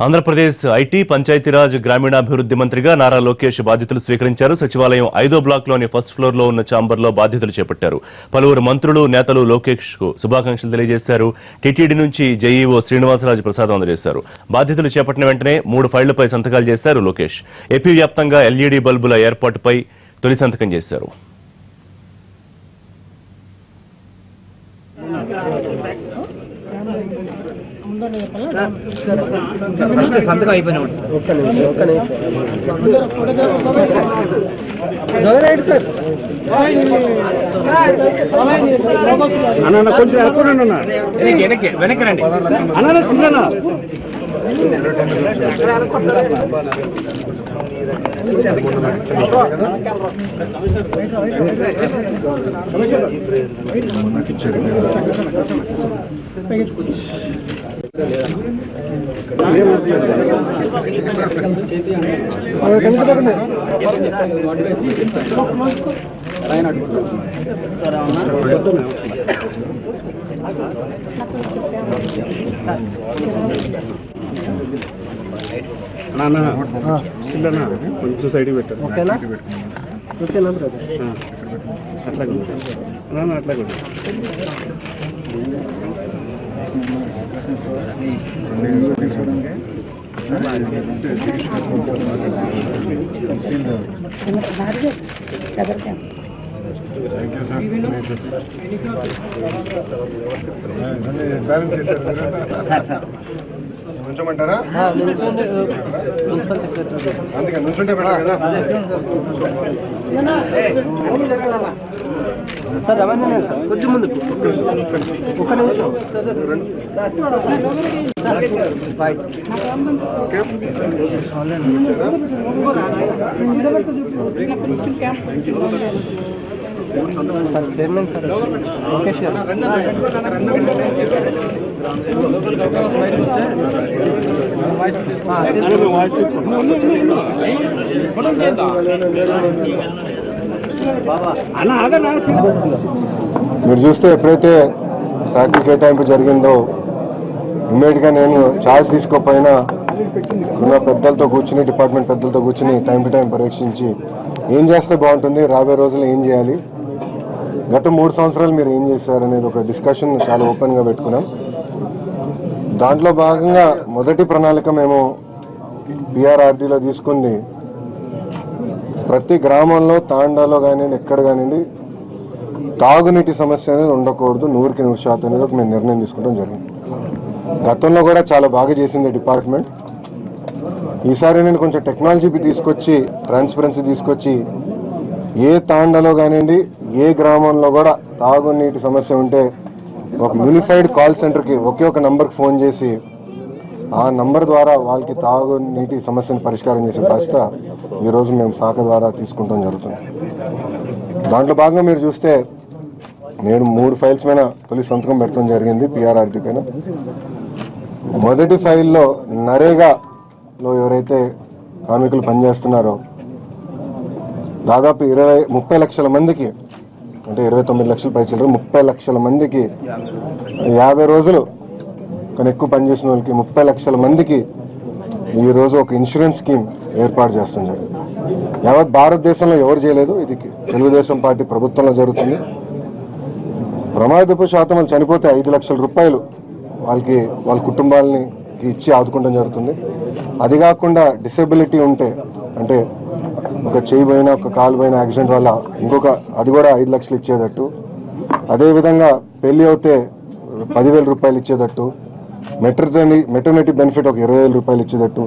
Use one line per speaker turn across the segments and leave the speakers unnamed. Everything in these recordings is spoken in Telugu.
ఆంధ్రప్రదేశ్ ఐటీ పంచాయతీరాజ్ గ్రామీణాభివృద్ధి మంత్రిగా నారా లోకేష్ బాధ్యతలు స్వీకరించారు. సచివాలయం 5వ బ్లాక్లోని ఫస్ట్ ఫ్లోర్లో ఉన్న ఛాంబర్లో బాధ్యతలు చేపట్టారు. పలువురు మంత్రులు, నేతలు లోకేష్కు శుభాకాంక్షలు తెలియజేశారు. టీటీడీ నుంచి జేఈఓ శ్రీనివాసరాజు ప్రసాదం అందజేశారు. బాధ్యతలు చేపట్టిన వెంటనే 3 ఫైళ్లపై సంతకాలు చేశారు లోకేష్. ఏపీ వ్యాప్తంగా ఎల్ఈడీ బల్బుల ఏర్పాటుపై తొలి సంతకం చేశారు.
సంతకం అయిపోయినాడు అన్న కొంచెం వెనక్కి రండి అన్న కొంచెం సైడ్ పెట్టారు. ఓకేనా? ఓకేనా అట్లా అట్లా
బ్యాలెన్స్ చేశారు. నుంచోమంటారా? అందుకే నుంచుంటే పెట్టారు కదా.
సార్ రవాణా సార్ కొంచెం ముందు ఒక నిమిషం. సార్ చైర్మన్ సార్ లోకేష్
మీరు చూస్తే ఎప్పుడైతే శాఖల కేటాయింపు జరిగిందో ఇమ్మీడియట్గా నేను ఛార్జ్ తీసుకోకపోయినా ఉన్న పెద్దలతో కూర్చుని, డిపార్ట్మెంట్ పెద్దలతో కూర్చుని టైం టు టైం పరీక్షించి ఏం చేస్తే బాగుంటుంది, రాబోయే రోజుల్లో ఏం చేయాలి, గత 3 సంవత్సరాలు మీరు ఏం చేశారు అనేది ఒక డిస్కషన్ చాలా ఓపెన్గా పెట్టుకున్నాం. దాంట్లో భాగంగా మొదటి ప్రణాళిక మేము పిఆర్ఆర్డీలో తీసుకుంది ప్రతి గ్రామంలో, తాండాలో కానివ్వండి, ఎక్కడ కానివ్వండి తాగునీటి సమస్య అనేది ఉండకూడదు, 100% అనేది ఒక మేము నిర్ణయం తీసుకోవడం జరిగింది. గతంలో కూడా చాలా బాగా చేసింది డిపార్ట్మెంట్. ఈసారి నేను కొంచెం టెక్నాలజీ తీసుకొచ్చి, ట్రాన్స్పరెన్సీ తీసుకొచ్చి ఏ తాండాలో కానివ్వండి, ఏ గ్రామంలో కూడా తాగునీటి సమస్య ఉంటే ఒక యూనిఫైడ్ కాల్ సెంటర్కి ఒకే ఒక నంబర్కి ఫోన్ చేసి ఆ నంబర్ ద్వారా వాళ్ళకి తాగునీటి సమస్యను పరిష్కారం చేసే బాధ్యత ఈరోజు మేము శాఖ ద్వారా తీసుకుంటాం జరుగుతుంది. దాంట్లో భాగంగా మీరు చూస్తే నేను 3 ఫైల్స్ పైన తొలి సంతకం పెట్టడం జరిగింది పిఆర్ఆర్డీ పైన. మొదటి ఫైల్లో నరేగాలో ఎవరైతే కార్మికులు పనిచేస్తున్నారో దాదాపు 30 లక్షల మందికి, అంటే 29 లక్షల పైసలు, 30 లక్షల మందికి 50 రోజులు కానీ ఎక్కువ పనిచేసిన వాళ్ళకి 30 లక్షల మందికి ఈరోజు ఒక ఇన్సూరెన్స్ స్కీమ్ ఏర్పాటు చేస్తున్నారు. యావత్ భారతదేశంలో ఎవరు చేయలేదు. ఇది తెలుగుదేశం పార్టీ ప్రభుత్వంలో జరుగుతుంది. ప్రమాదపు శాతం వాళ్ళు చనిపోతే 5 లక్షల రూపాయలు వాళ్ళకి, వాళ్ళ కుటుంబాలని ఇచ్చి ఆదుకోవడం జరుగుతుంది. అది కాకుండా డిసేబిలిటీ ఉంటే, అంటే ఒక చేయి పోయినా, ఒక కాలు పోయినా యాక్సిడెంట్ వల్ల ఇంకొక అది కూడా 5 లక్షలు ఇచ్చేటట్టు, అదేవిధంగా పెళ్లి అవుతే 10,000 రూపాయలు ఇచ్చేటట్టు, మెటర్నిటీ బెనిఫిట్ ఒక 20,000 రూపాయలు ఇచ్చేటట్టు,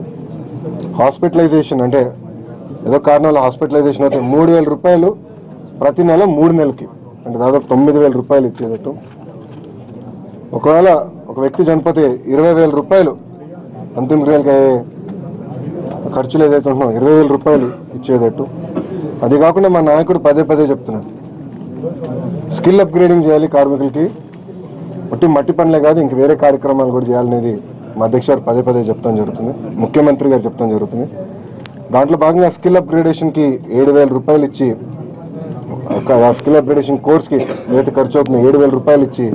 హాస్పిటలైజేషన్ అంటే ఏదో కారణాల హాస్పిటలైజేషన్ అయితే 3,000 రూపాయలు ప్రతి నెల 3 నెలలకి, అంటే దాదాపు 9,000 రూపాయలు ఇచ్చేటట్టు, ఒకవేళ ఒక వ్యక్తి చనిపోతే 20,000 రూపాయలు అంతిమ క్రియలకి అయ్యే ఖర్చులు ఏదైతే ఉంటున్నాయో 20,000 రూపాయలు ఇచ్చేటట్టు. అది కాకుండా మా నాయకుడు పదే చెప్తున్నాడు, స్కిల్ అప్గ్రేడింగ్ చేయాలి కార్మికులకి. మట్టి పనులే కాదు, ఇంక వేరే కార్యక్రమాలు కూడా చేయాలనేది మా అధ్యక్ష గారు పదే చెప్తాం జరుగుతుంది, ముఖ్యమంత్రి గారు చెప్తాం జరుగుతుంది. దాంట్లో భాగంగా స్కిల్ అప్గ్రేడేషన్కి 7,000 రూపాయలు ఇచ్చి, స్కిల్ అప్గ్రేడేషన్ కోర్స్కి ఏదైతే ఖర్చు అవుతుందో 7,000 రూపాయలు ఇచ్చి,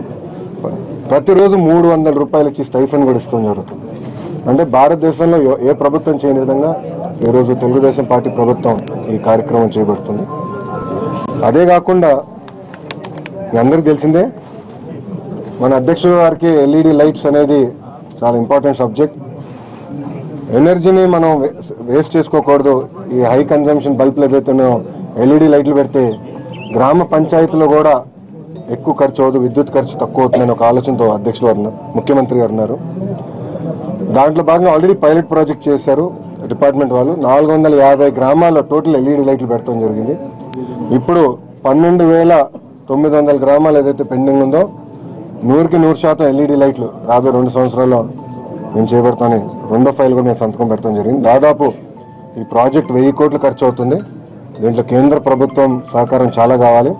ప్రతిరోజు 300 రూపాయలు ఇచ్చి స్టైఫండ్ కూడా ఇస్తాం జరుగుతుంది. అంటే భారతదేశంలో ఏ ప్రభుత్వం చేయని విధంగా ఈరోజు తెలుగుదేశం పార్టీ ప్రభుత్వం ఈ కార్యక్రమం చేపడుతుంది. అదే కాకుండా మీ అందరికీ తెలిసిందే, మన అధ్యక్షుడు గారికి ఎల్ఈడి లైట్స్ అనేది చాలా ఇంపార్టెంట్ సబ్జెక్ట్. ఎనర్జీని మనం వేస్ట్ చేసుకోకూడదు. ఈ హై కన్జంప్షన్ బల్బులు ఏదైతే ఎల్ఈడి లైట్లు పెడితే గ్రామ పంచాయతీలో కూడా ఎక్కువ ఖర్చు అవుతుంది, విద్యుత్ ఖర్చు తక్కువ అవుతుందని ఒక ఆలోచనతో అధ్యక్షుడు గారు ముఖ్యమంత్రి గారు ఉన్నారు. దాంట్లో భాగంగా ఆల్రెడీ పైలట్ ప్రాజెక్ట్ చేశారు డిపార్ట్మెంట్ వాళ్ళు. 450 గ్రామాల్లో టోటల్ ఎల్ఈడి లైట్లు పెట్టడం జరిగింది. ఇప్పుడు 12,900 గ్రామాలు ఏదైతే పెండింగ్ ఉందో 100% ఎల్ఈడి లైట్లు రాబోయే 2 సంవత్సరాల్లో మేము చేపడతామని రెండో ఫైల్ కూడా మేము సంతకం పెడతాం జరిగింది. దాదాపు ఈ ప్రాజెక్ట్ 1000 కోట్లు ఖర్చు అవుతుంది. దీంట్లో కేంద్ర ప్రభుత్వం సహకారం చాలా కావాలి,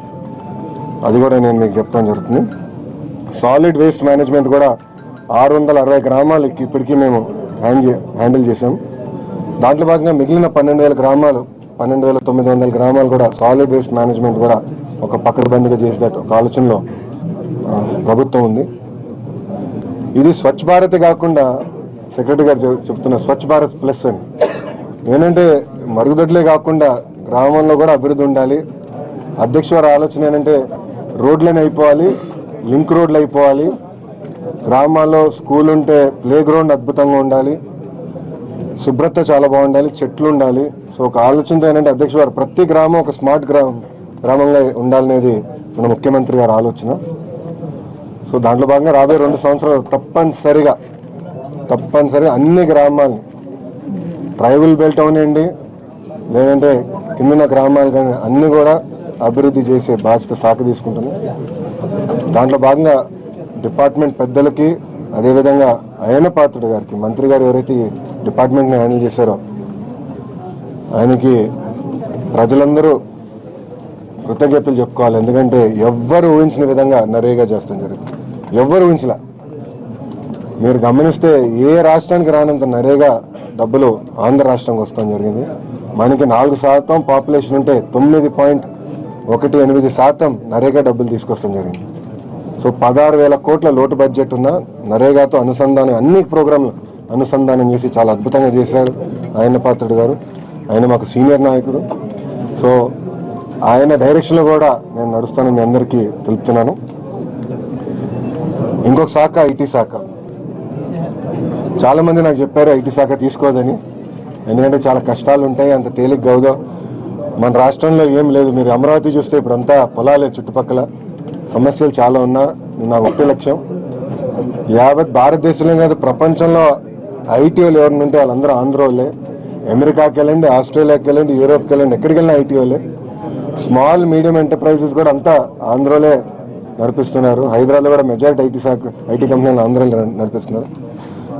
అది కూడా నేను మీకు చెప్తాను జరుగుతుంది. సాలిడ్ వేస్ట్ మేనేజ్మెంట్ కూడా 660 గ్రామాలకి ఇప్పటికీ మేము హ్యాండిల్ చేసాం. దాంట్లో భాగంగా మిగిలిన 12,000 గ్రామాలు 12,900 గ్రామాలు కూడా సాలిడ్ వేస్ట్ మేనేజ్మెంట్ కూడా ఒక పకడ్బందీగా చేసేటట్టు ఒక ఆలోచనలో ప్రభుత్వం ఉంది. ఇది స్వచ్ఛ భారత్ కాకుండా సెక్రటరీ గారు చెప్తున్న స్వచ్ఛ భారత్ ప్లస్ అని. ఏంటంటే మరుగుదొడ్లే కాకుండా గ్రామంలో కూడా అభివృద్ధి ఉండాలి. అధ్యక్ష వారి ఆలోచన ఏంటంటే రోడ్లనే అయిపోవాలి, లింక్ రోడ్లు అయిపోవాలి, గ్రామాల్లో స్కూల్ ఉంటే ప్లే గ్రౌండ్ అద్భుతంగా ఉండాలి, శుభ్రత చాలా బాగుండాలి, చెట్లు ఉండాలి. సో ఒక ఆలోచనతో ఏంటంటే అధ్యక్ష వారు ప్రతి గ్రామం ఒక స్మార్ట్ గ్రామంగా ఉండాలనేది మన ముఖ్యమంత్రి గారి ఆలోచన. సో దాంట్లో భాగంగా రాబోయే 2 సంవత్సరాలు తప్పనిసరిగా అన్ని గ్రామాలని ట్రైబల్ బెల్ట్ అవనండి, లేదంటే కిందున్న గ్రామాలు కానీ అన్ని కూడా అభివృద్ధి చేసే బాధ్యత శాఖ తీసుకుంటుంది. దాంట్లో భాగంగా డిపార్ట్మెంట్ పెద్దలకి, అదేవిధంగా అయ్యన్న పాత్రుడు గారికి, మంత్రి గారు ఎవరైతే ఈ డిపార్ట్మెంట్ని హ్యాండిల్ చేశారో ఆయనకి ప్రజలందరూ కృతజ్ఞతలు చెప్పుకోవాలి. ఎందుకంటే ఎవ్వరు ఊహించిన విధంగా నరేగా చేస్తాం జరిగింది. ఎవ్వరు ఊహించలే. మీరు గమనిస్తే ఏ రాష్ట్రానికి రానంత నరేగా డబ్బులు ఆంధ్ర రాష్ట్రంకి వస్తాం జరిగింది. మనకి 4% పాపులేషన్ ఉంటే 9.18% నరేగా డబ్బులు తీసుకొస్తాం జరిగింది. సో 16,000 కోట్ల లోటు బడ్జెట్ ఉన్న నరేగాతో అనుసంధానం, అన్ని ప్రోగ్రాంలు అనుసంధానం చేసి చాలా అద్భుతంగా చేశారు అయ్యన్న పాత్రుడు గారు. ఆయన మాకు సీనియర్ నాయకుడు. సో ఆయన డైరెక్షన్లో కూడా నేను నడుస్తానని మీ అందరికీ తెలుపుతున్నాను. ఇంకొక శాఖ ఐటీ శాఖ. చాలా మంది నాకు చెప్పారు ఐటీ శాఖ తీసుకోదని, ఎందుకంటే చాలా కష్టాలు ఉంటాయి, అంత తేలిక గౌదో. మన రాష్ట్రంలో ఏం లేదు. మీరు అమరావతి చూస్తే ఇప్పుడు అంతా పొలాలే, చుట్టుపక్కల సమస్యలు చాలా ఉన్నా. నా ఒకే లక్ష్యం యావత్ భారతదేశంలో కాదు ప్రపంచంలో ఐటీ వాళ్ళు ఎవరిని ఉంటే వాళ్ళందరూ ఆంధ్ర వాళ్ళే. అమెరికాకి వెళ్ళండి, ఆస్ట్రేలియాకి వెళ్ళండి, యూరోప్కి వెళ్ళండి, ఎక్కడికి వెళ్ళినా ఐటీ వాళ్ళే. స్మాల్ మీడియం ఎంటర్ప్రైజెస్ కూడా అంతా ఆంధ్రలో నడిపిస్తున్నారు. హైదరాబాద్లో కూడా మెజారిటీ ఐటీ కంపెనీలు ఆంధ్రలో నడిపిస్తున్నారు.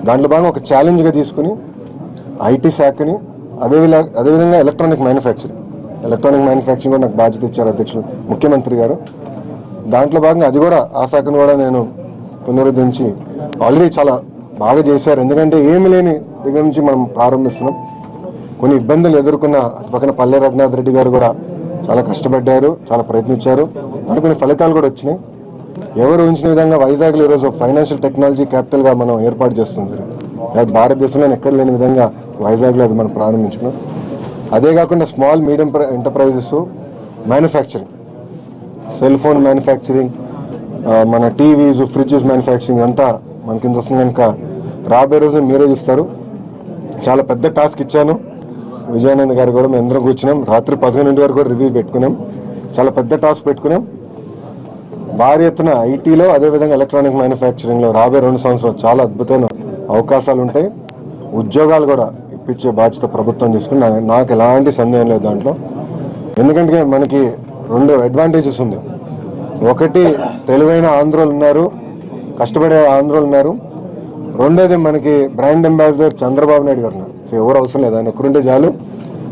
దాంట్లో భాగంగా ఒక ఛాలెంజ్గా తీసుకుని ఐటీ శాఖని, అదేవిధంగా ఎలక్ట్రానిక్ మ్యానుఫ్యాక్చరింగ్ కూడా నాకు బాధ్యత ఇచ్చారు అధ్యక్షుడు ముఖ్యమంత్రి గారు. దాంట్లో భాగంగా అది కూడా ఆ శాఖను కూడా నేను పునరుద్ధరించి ఆల్రెడీ చాలా బాగా చేశారు. ఎందుకంటే ఏమి లేని దగ్గర నుంచి మనం ప్రారంభిస్తున్నాం. కొన్ని ఇబ్బందులు ఎదుర్కొన్న పక్కన పల్లె రఘునాథ్ రెడ్డి గారు కూడా చాలా కష్టపడ్డారు, చాలా ప్రయత్నించారు. దానికి కొన్ని ఫలితాలు కూడా వచ్చినాయి. ఎవరు ఊహించిన విధంగా వైజాగ్లో ఈరోజు ఫైనాన్షియల్ టెక్నాలజీ క్యాపిటల్గా మనం ఏర్పాటు చేస్తుంది. భారతదేశంలో ఎక్కడ లేని విధంగా వైజాగ్లో అది మనం ప్రారంభించుకున్నాం. అదే కాకుండా small medium enterprises manufacturing, cell phone manufacturing, మన టీవీస్, ఫ్రిడ్జెస్ మ్యానుఫ్యాక్చరింగ్ అంతా మన కింద వస్తుంది. కనుక రాబోయే రోజున మీరే చూస్తారు. చాలా పెద్ద టాస్క్ ఇచ్చాను విజయానంద్ గారు కూడా. మేము అందరం కూర్చున్నాం, రాత్రి 11 వరకు కూడా రివ్యూ పెట్టుకున్నాం. చాలా పెద్ద టాస్క్ పెట్టుకున్నాం. భారీ ఎత్తున ఐటీలో, అదేవిధంగా ఎలక్ట్రానిక్ మ్యానుఫ్యాక్చరింగ్లో రాబోయే 2 సంవత్సరాలు చాలా అద్భుతమైన అవకాశాలు ఉంటాయి. ఉద్యోగాలు కూడా ఇప్పించే బాధ్యత ప్రభుత్వం తీసుకుని నాకు ఎలాంటి సందేహం లేదు దాంట్లో. ఎందుకంటే మనకి 2 అడ్వాంటేజెస్ ఉంది. ఒకటి, తెలివైన ఆంధ్రోలు ఉన్నారు, కష్టపడే ఆంధ్రోలు ఉన్నారు. రెండోది, మనకి బ్రాండ్ అంబాసిడర్ చంద్రబాబు నాయుడు గారు ఉన్నారు. సో ఎవరు అవసరం లేదు, ఆయన ఒక్కరుంటే చాలు.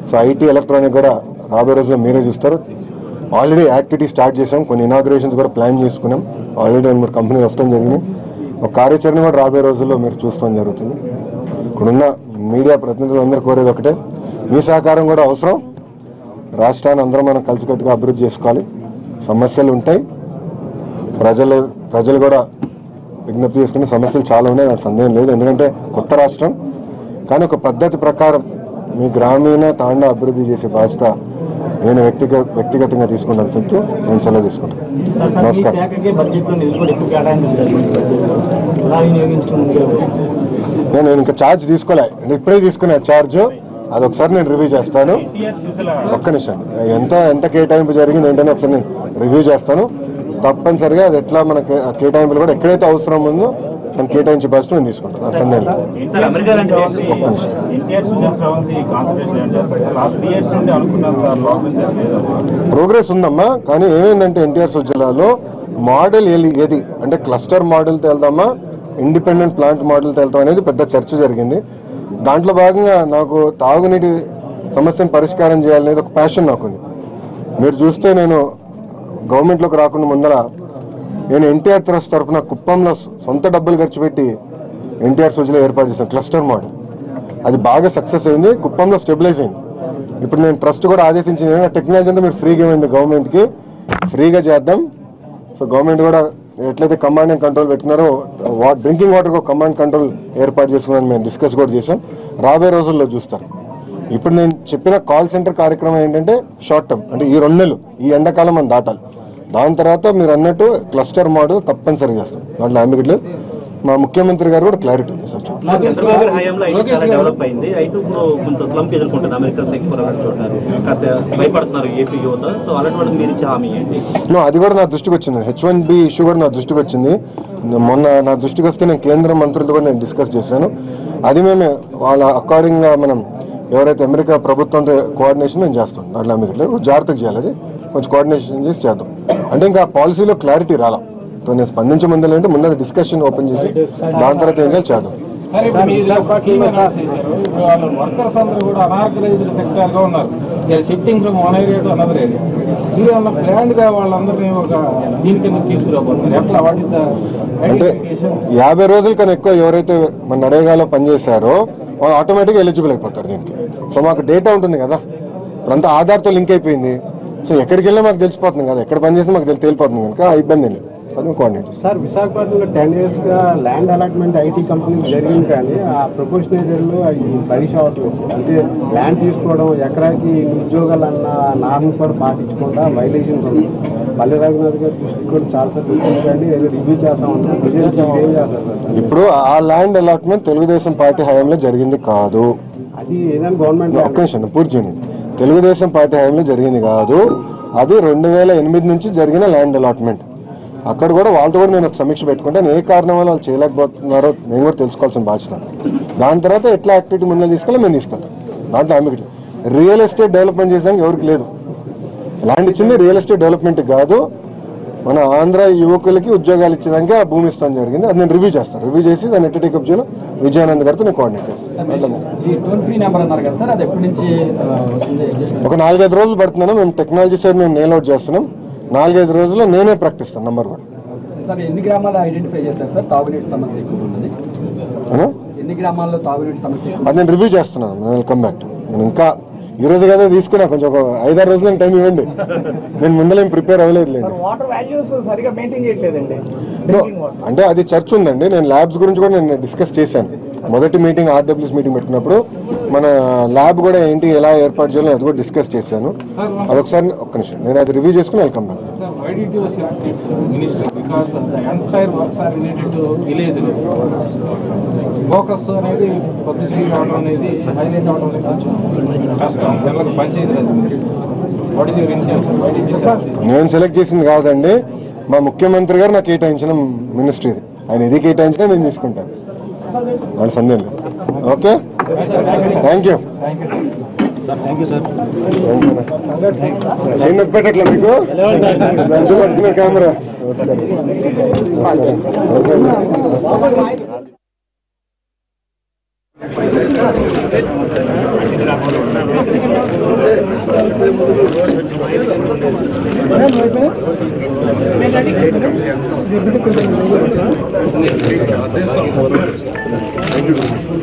సో ఐటీ, ఎలక్ట్రానిక్ కూడా రాబోయే రోజుల్లో మీరే చూస్తారు. ఆల్రెడీ యాక్టివిటీ స్టార్ట్ చేసాం, కొన్ని ఇనాగ్రేషన్స్ కూడా ప్లాన్ చేసుకున్నాం. ఆల్రెడీ 2-3 కంపెనీలు వస్తాం జరిగినాయి. ఒక కార్యాచరణ కూడా రాబోయే రోజుల్లో మీరు చూస్తాం జరుగుతుంది. ఇక్కడున్న మీడియా ప్రతినిధులు అందరూ కోరేది ఒకటే, మీ సహకారం కూడా అవసరం. రాష్ట్రాన్ని అందరం మనం కలిసికట్టుగా అభివృద్ధి చేసుకోవాలి. సమస్యలు ఉంటాయి, ప్రజలు కూడా విజ్ఞప్తి చేసుకునే సమస్యలు చాలా ఉన్నాయి, నాకు సందేహం లేదు. ఎందుకంటే కొత్త రాష్ట్రం, కానీ ఒక పద్ధతి ప్రకారం మీ గ్రామీణ తాండా అభివృద్ధి చేసే బాధ్యత నేను వ్యక్తిగతంగా తీసుకున్నందుకు నేను సెలవు తీసుకుంటాను. నమస్కారం. నేను ఇంకా ఛార్జ్ తీసుకోలే, ఇప్పుడే తీసుకున్నా ఛార్జ్. అదొకసారి నేను రివ్యూ చేస్తాను. ఒక్క నిమిషం, ఎంత కేటాయింపు జరిగింది ఏంటనే ఒకసారి నేను రివ్యూ చేస్తాను. తప్పనిసరిగా అది ఎట్లా మన కేటాయింపులు కూడా ఎక్కడైతే అవసరం ఉందో నేను కేటాయించే బాధ్యత నేను తీసుకుంటాను. నాకు సందేహం లేదు. ఒక్క నిమిషం. ప్రోగ్రెస్ ఉందమ్మా, కానీ ఏమైందంటే ఎన్టీఆర్ జిల్లాలో మోడల్ ఏది అంటే క్లస్టర్ మోడల్తో వెళ్దామా, ఇండిపెండెంట్ ప్లాంట్ మోడల్తో వెళ్తాం అనేది పెద్ద చర్చ జరిగింది. దాంట్లో భాగంగా నాకు తాగునీటి సమస్యను పరిష్కారం చేయాలనేది ఒక ప్యాషన్ నాకుంది. మీరు చూస్తే నేను గవర్నమెంట్లోకి రాకుండా ముందర నేను ఎన్టీఆర్ ట్రస్ట్ తరఫున కుప్పంలో సొంత డబ్బులు ఖర్చు పెట్టి ఎన్టీఆర్ సుజలో ఏర్పాటు చేసిన క్లస్టర్ మోడల్ అది బాగా సక్సెస్ అయింది, కుప్పంలో స్టెబిలైజ్ అయింది. ఇప్పుడు నేను ట్రస్ట్ కూడా ఆదేశించింది, టెక్నాలజీ అంతా మీరు ఫ్రీగా ఇవ్వండి, గవర్నమెంట్కి ఫ్రీగా చేద్దాం. సో గవర్నమెంట్ కూడా ఎట్లయితే కమాండ్ అండ్ కంట్రోల్ పెట్టినారో డ్రింకింగ్ వాటర్కి కమాండ్ కంట్రోల్ ఏర్పాటు చేసుకున్నాను, మేము డిస్కస్ కూడా చేశాం. రాబోయే రోజుల్లో చూస్తారు. ఇప్పుడు నేను చెప్పిన కాల్ సెంటర్ కార్యక్రమం ఏంటంటే షార్ట్ టర్మ్, అంటే ఈ 2 నెలలు, ఈ ఎండాకాలం మనం దాటాలి. దాని తర్వాత మీరు అన్నట్టు క్లస్టర్ మోడల్ తప్పనిసరిగా చేస్తాం, దాంట్లో అంబికట్ లేదు. మా ముఖ్యమంత్రి గారు కూడా క్లారిటీ ఉంది సార్. అది కూడా నా దృష్టికి వచ్చింది. H1B ఇష్యూ కూడా నా దృష్టికి వచ్చింది. మొన్న నా దృష్టికి వస్తే నేను కేంద్ర మంత్రులతో కూడా నేను డిస్కస్ చేశాను. అది మేమే వాళ్ళ అకార్డింగ్గా మనం ఎవరైతే అమెరికా ప్రభుత్వంతో కోఆర్డినేషన్ మేము చేస్తాం. దాంట్లో అంబికట్ లేదు, జాగ్రత్తగా చేయాలి. అది కొంచెం కోఆర్డినేషన్ చేసి చేద్దాం. అంటే ఇంకా పాలసీలో క్లారిటీ రాలా, నేను స్పందించే ముందు అంటే ముందు డిస్కషన్ ఓపెన్ చేసి దాని తర్వాత ఏం చేయాలి చేద్దాం.
వర్కర్స్ అందరూ కూడా అనార్గనైజ్డ్ సెక్టర్ గా ఉన్నారు. Shifting from one area to another area. ఇది అన్న ప్లాన్ గా వాళ్ళందరినీ ఒక దీని కింద తీసుకురాబోతున్నారు. ఎట్లా వాటి
అంటే 50 రోజుల కన్నా ఎక్కువ ఎవరైతే మన నరేగాలో పనిచేశారో వాళ్ళు ఆటోమేటిక్గా ఎలిజిబుల్ అయిపోతారు దీనికి. సో మాకు డేటా ఉంటుంది కదా, ఇప్పుడంతా ఆధార్తో లింక్ అయిపోయింది. సో ఎక్కడికి వెళ్ళినా మాకు తెలిసిపోతుంది కదా, ఎక్కడ పనిచేసినా మాకు తేలిపోతుంది కనుక ఆ ఇబ్బంది లేదు.
సార్, విశాఖపట్నంలో 10 years గా ల్యాండ్ అలాట్మెంట్ ఐటీ కంపెనీలు జరిగింది, కానీ ఆ ప్రపోర్షనేటర్లు అవి పరీక్ష అవ్వట్లేదు. అంటే ల్యాండ్ తీసుకోవడం, ఎకరాకి ఉద్యోగాలు అన్న నార్మ్ కూడా పాటించకుండా వైలేషన్ ఉంది. పల్లె రఘునాథ్ గారి దృష్టికి కూడా చాలాసార్లు వచ్చింది, కానీ ఏదో రివ్యూ చేస్తామంటారు. ఏం చేస్తారు సార్?
ఇప్పుడు ఆ ల్యాండ్ అలాట్మెంట్ తెలుగుదేశం పార్టీ హయాంలో జరిగింది కాదు.
అది ఏదైనా గవర్నమెంట్
ఒక్క నిమిషం పూర్తి చేయండి. తెలుగుదేశం పార్టీ హయాంలో జరిగింది కాదు, అది 2008 నుంచి జరిగిన ల్యాండ్ అలాట్మెంట్. అక్కడ కూడా వాళ్ళతో కూడా నేను ఒక సమీక్ష పెట్టుకుంటే ఏ కారణం వల్ల వాళ్ళు చేయలేకపోతున్నారో నేను కూడా తెలుసుకోవాల్సిన బాధ్యత. దాని తర్వాత ఎట్లా యాక్టివిటీ ముందు తీసుకెళ్ళి మేము తీసుకెళ్తాం. దాంట్లో ఆమె రియల్ ఎస్టేట్ డెవలప్మెంట్ చేసానికి ఎవరికి లేదు. ల్యాండ్ ఇచ్చింది రియల్ ఎస్టేట్ డెవలప్మెంట్ కాదు, మన ఆంధ్ర యువకులకి ఉద్యోగాలు ఇచ్చడానికి ఆ భూమి ఇస్తాం జరిగింది. అది నేను రివ్యూ చేస్తాను. రివ్యూ చేసి దాన్ని ఎట్లా టేకప్ చేయాలో విజయానంద్ గారితో నేను కోఆర్డినేట్ చేస్తాను. ఒక 4-5 రోజులు పడుతున్నాను. మేము టెక్నాలజీ సైడ్ మేము నేల్ అవుట్ చేస్తున్నాం. 4-5 రోజుల్లో నేనే ప్రకటిస్తాను నంబర్ కూడా.
ఎన్ని గ్రామాలు ఐడెంటిఫై చేశారు సార్ తాగునీటి సమస్య ఎక్కువ ఉన్నది? ఎన్ని గ్రామాల్లో తాగునీటి సమస్య?
అది నేను రివ్యూ చేస్తున్నాను. నేను కమ్ బ్యాక్. నేను ఇంకా ఈ రోజు కదా తీసుకున్నా, కొంచెం ఒక 5-6 రోజులు టైం ఇవ్వండి. నేను ముందర ఏం ప్రిపేర్ అవ్వలేదు. అంటే అది చర్చ ఉందండి. నేను ల్యాబ్స్ గురించి కూడా నేను డిస్కస్ చేశాను. మొదటి మీటింగ్ RWS మీటింగ్ పెట్టినప్పుడు మన ల్యాబ్ కూడా ఏంటి ఎలా ఏర్పాటు చేయాలో అది కూడా డిస్కస్ చేశాను. అదొకసారి ఒక్క నిమిషం నేను అది రివ్యూ చేసుకుని వెళ్తాం.
ఫోకస్ అనేది పొజిషన్ కావడం అనేది హైలైట్ అవడం కష్టం.
నేను సెలెక్ట్ చేసింది కాదండి, మా ముఖ్యమంత్రి గారు నాకు కేటాయించిన మినిస్ట్రీ. ఆయన ఇది కేటాయించినా నేను తీసుకుంటాను, వాళ్ళ సందేహం లేదు. Okay, thank you. పెట్టట్లా మీకు పడుతున్న కెమెరా. Thank you.